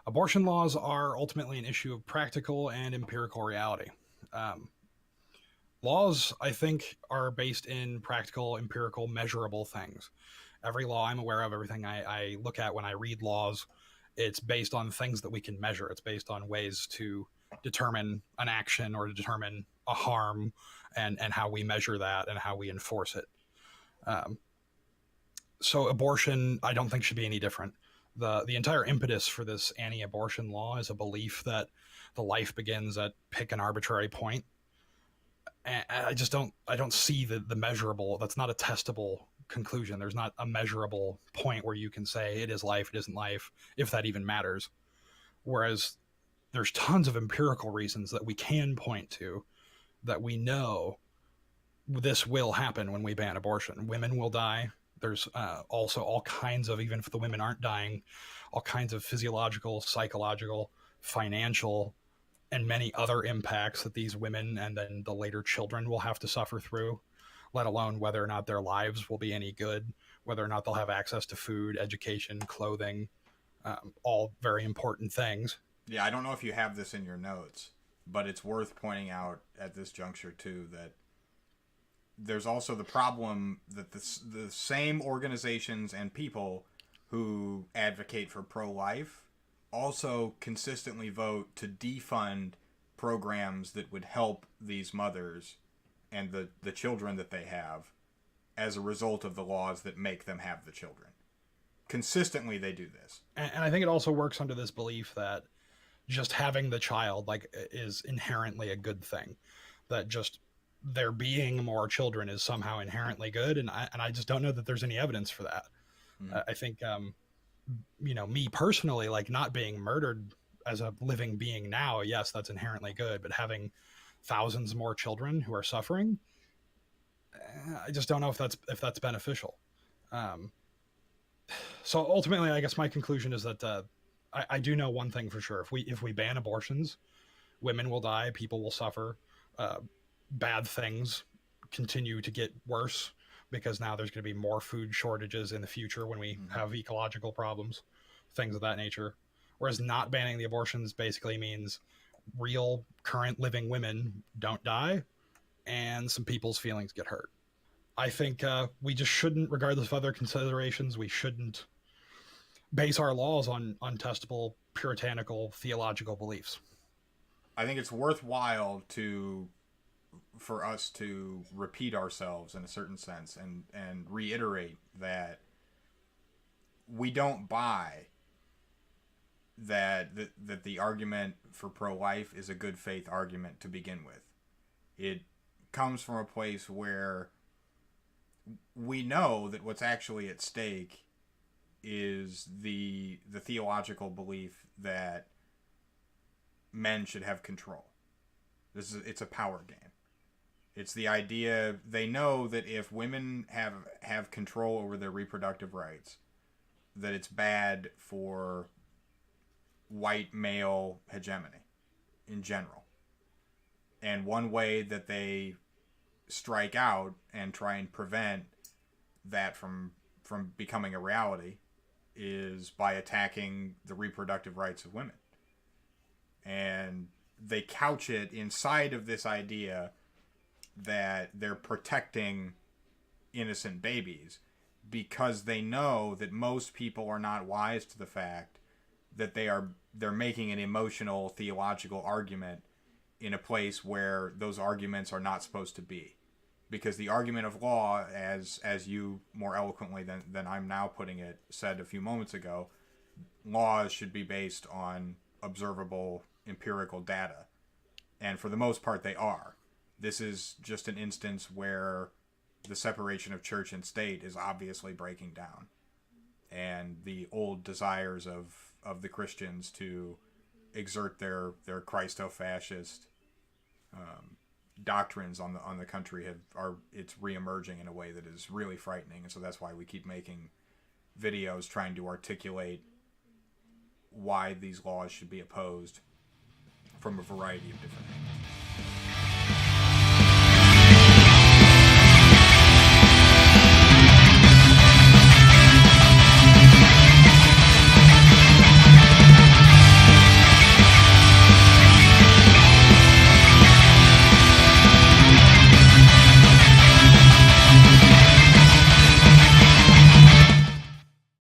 Abortion laws are ultimately an issue of practical and empirical reality. Um, Laws, I think, are based in practical, empirical, measurable things. Every law I'm aware of, everything I look at when I read laws, it's based on things that we can measure. It's based on ways to determine an action or to determine a harm, and how we measure that and how we enforce it. Um, so abortion, I don't think should be any different. The entire impetus for this anti-abortion law is a belief that the life begins at pick an arbitrary point, and I don't see the measurable. That's not a testable conclusion. There's not a measurable point where you can say it is life, it isn't life, if that even matters. Whereas there's tons of empirical reasons that we can point to, that we know this will happen when we ban abortion. Women will die. There's also all kinds of, even if the women aren't dying, all kinds of physiological, psychological, financial, and many other impacts that these women and then the later children will have to suffer through, let alone whether or not their lives will be any good, whether or not they'll have access to food, education, clothing, all very important things. Yeah, I don't know if you have this in your notes, but it's worth pointing out at this juncture too that there's also the problem that the same organizations and people who advocate for pro-life also consistently vote to defund programs that would help these mothers and the children that they have as a result of the laws that make them have the children. Consistently, they do this. And I think it also works under this belief that just having the child is inherently a good thing, that just there being more children is somehow inherently good, and I just don't know that there's any evidence for that. Mm-hmm. I think me personally, like not being murdered as a living being now, yes, that's inherently good, but having thousands more children who are suffering, I just don't know if that's beneficial. Um, so ultimately, I guess my conclusion is that I do know one thing for sure: if we ban abortions, women will die, people will suffer, uh, bad things continue to get worse because now there's going to be more food shortages in the future when we Mm-hmm. have ecological problems, things of that nature. Whereas not banning the abortions basically means real current living women don't die and some people's feelings get hurt. I think we just shouldn't, regardless of other considerations, we shouldn't base our laws on untestable, puritanical, theological beliefs. I think it's worthwhile to for us to repeat ourselves in a certain sense and reiterate that we don't buy that the argument for pro-life is a good faith argument to begin with. It comes from a place where we know that what's actually at stake is the theological belief that men should have control. It's a power game. It's the idea they know that if women have control over their reproductive rights, that it's bad for white male hegemony in general. And one way that they strike out and try and prevent that from becoming a reality is by attacking the reproductive rights of women. And they couch it inside of this idea that they're protecting innocent babies because they know that most people are not wise to the fact that they're making an emotional theological argument in a place where those arguments are not supposed to be, because the argument of law, as you more eloquently than I'm now putting it said a few moments ago, laws should be based on observable empirical data, and for the most part they are. This is just an instance where the separation of church and state is obviously breaking down, and the old desires of the Christians to exert their Christo-fascist doctrines on the country it's reemerging in a way that is really frightening, and so that's why we keep making videos trying to articulate why these laws should be opposed from a variety of different